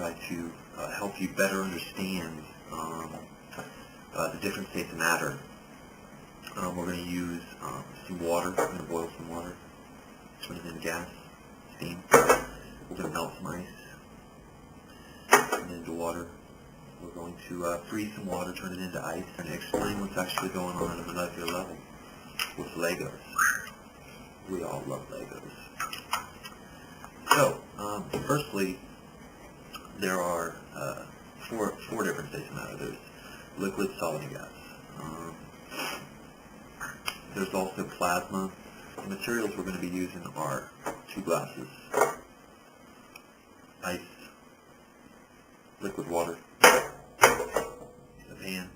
try to help you better understand the different states of matter. We're going to use some water. We're going to boil some water, turn it into gas, steam. We're going to melt some ice, turn it into water. We're going to freeze some water, turn it into ice, and explain what's actually going on at a molecular level with Legos. We all love Legos. So, firstly, there are four different states of matter. There's liquid, solid, and gas. There's also plasma. The materials we're going to be using are 2 glasses, ice, liquid water, a pan,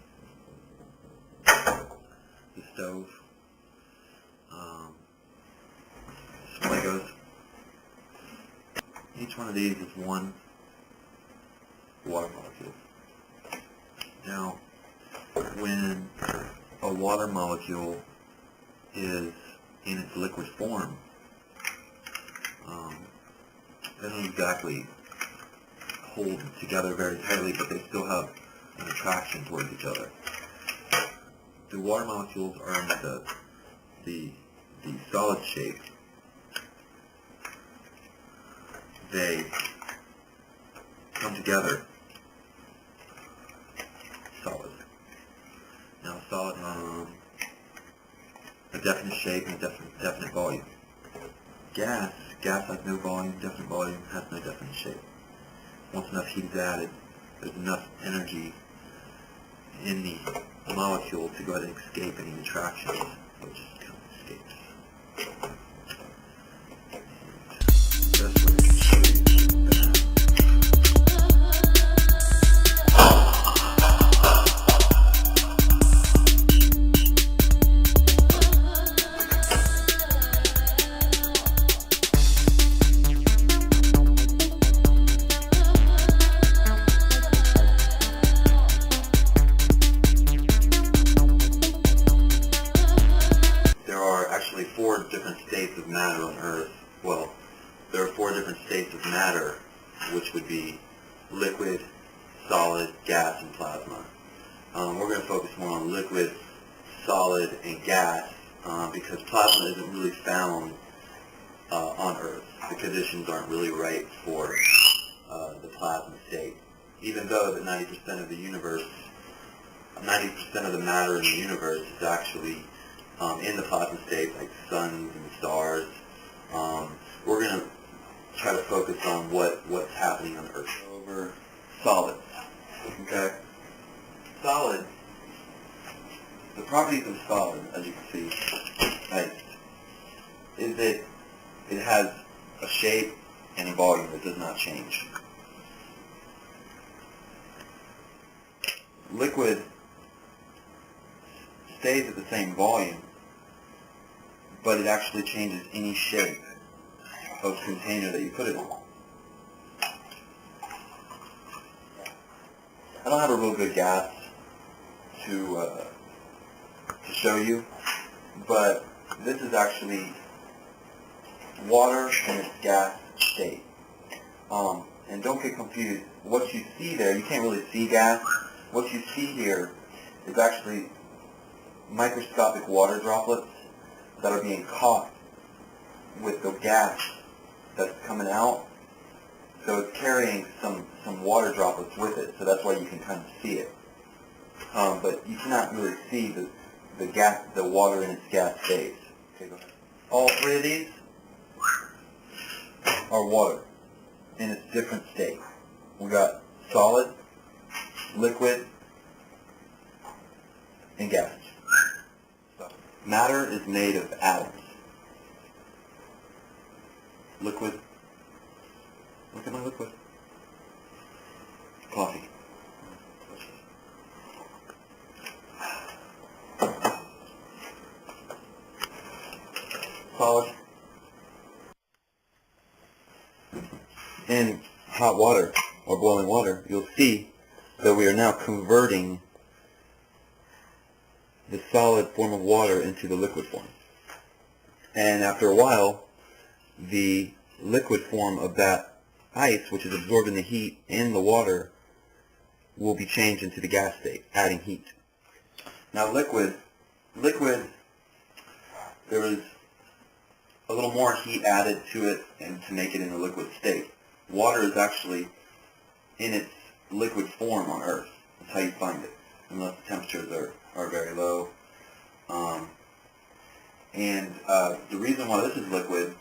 the stove, some Legos. Each one of these is one water molecule. Now, when a water molecule is in its liquid form, they don't exactly hold together very tightly, but they still have an attraction towards each other. The water molecules are in the solid shape. They come together solid. Now, solid a definite shape and a definite volume. Gas has no volume. Definite volume has no definite shape. Once enough heat is added, there's enough energy in the molecule to go ahead and escape any attractions, so it just kind of escapes. And that's what I can show you that. Four different states of matter on Earth. Well, there are 4 different states of matter, which would be liquid, solid, gas, and plasma. We're going to focus more on liquid, solid, and gas because plasma isn't really found on Earth. The conditions aren't really right for the plasma state. Even though that 90% of the universe, 90% of the matter in the universe is actually in the plasma state, like suns and stars. We're going to try to focus on what's happening on Earth. Over solids. Okay? Solid, the properties of solid, as you can see, ice, is that it has a shape and a volume that does not change. Liquid stays at the same volume, but it actually changes any shape of container that you put it in. I don't have a real good gas to show you, but this is actually water in its gas state. And don't get confused. What you see there, you can't really see gas. What you see here is actually microscopic water droplets that are being caught with the gas that's coming out. So it's carrying some water droplets with it, so that's why you can kind of see it. But you cannot really see the water in its gas phase. Okay, go ahead. All 3 of these are water in its different state. We got solid, liquid, and gas. Matter is made of atoms. Liquid. Look at my liquid. Coffee. Solid. In hot water or boiling water, you'll see that we are now converting the solid form of water into the liquid form. And after a while, the liquid form of that ice, which is absorbing the heat in the water, will be changed into the gas state, adding heat. Now liquid, there is a little more heat added to it and to make it in a liquid state. Water is actually in its liquid form on Earth. That's how you find it, unless the temperatures are very low. The reason why this is liquid,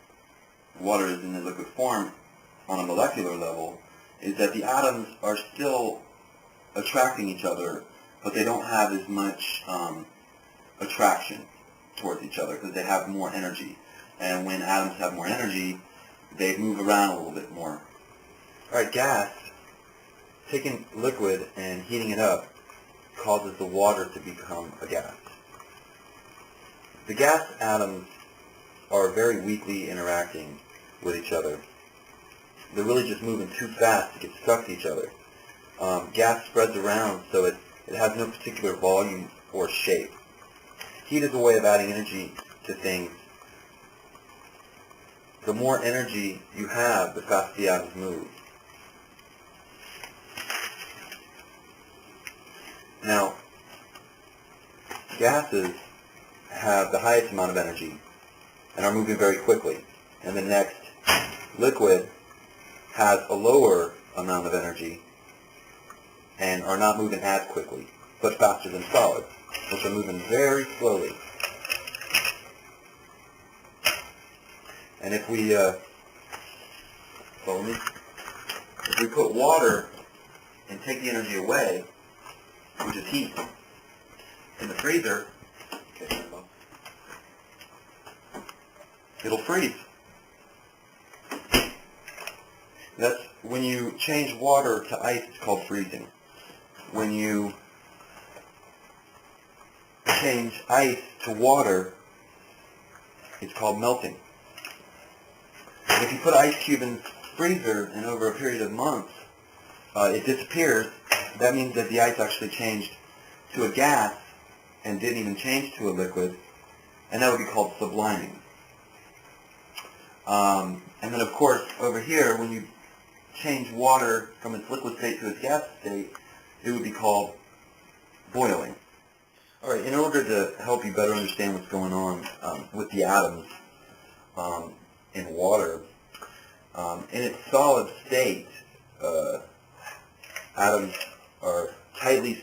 water is in the liquid form on a molecular level, is that the atoms are still attracting each other, but they don't have as much attraction towards each other because they have more energy. And when atoms have more energy, they move around a little bit more. Alright, gas, taking liquid and heating it up causes the water to become a gas. The gas atoms are very weakly interacting with each other. They're really just moving too fast to get stuck to each other. Gas spreads around, so it has no particular volume or shape. Heat is a way of adding energy to things. The more energy you have, the faster the atoms move. Now, gases have the highest amount of energy and are moving very quickly. And the next, liquid, has a lower amount of energy and are not moving as quickly, but faster than solids, which are moving very slowly. And if we put water and take the energy away, which is heat, in the freezer, it'll freeze. That's when you change water to ice, it's called freezing. When you change ice to water, it's called melting. If you put an ice cube in the freezer and over a period of months, it disappears, that means that the ice actually changed to a gas and didn't even change to a liquid, and that would be called subliming. And then of course, over here, when you change water from its liquid state to its gas state, it would be called boiling. Alright, in order to help you better understand what's going on with the atoms in water, in its solid state, atoms are tightly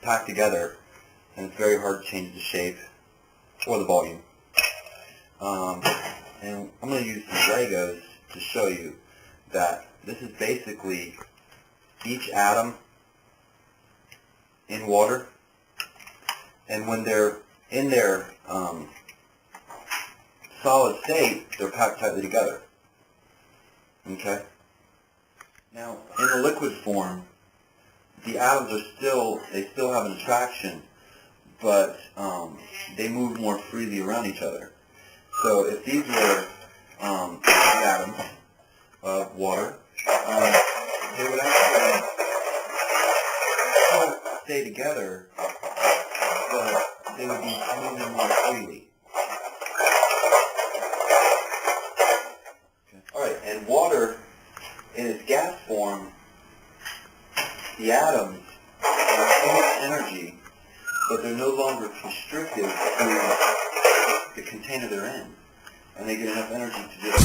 packed together, and it's very hard to change the shape or the volume. And I'm going to use some Legos to show you that this is basically each atom in water, and when they're in their solid state, they're packed tightly together. Okay? Now, in the liquid form, the atoms they still have an attraction, but they move more freely around each other. So if these were the atoms of water, they would actually still stay together, but they would be moving more freely. Okay. Alright, and water, in its gas form, the atoms have so much energy, but they're no longer constricted to the container they're in, and they get enough energy to just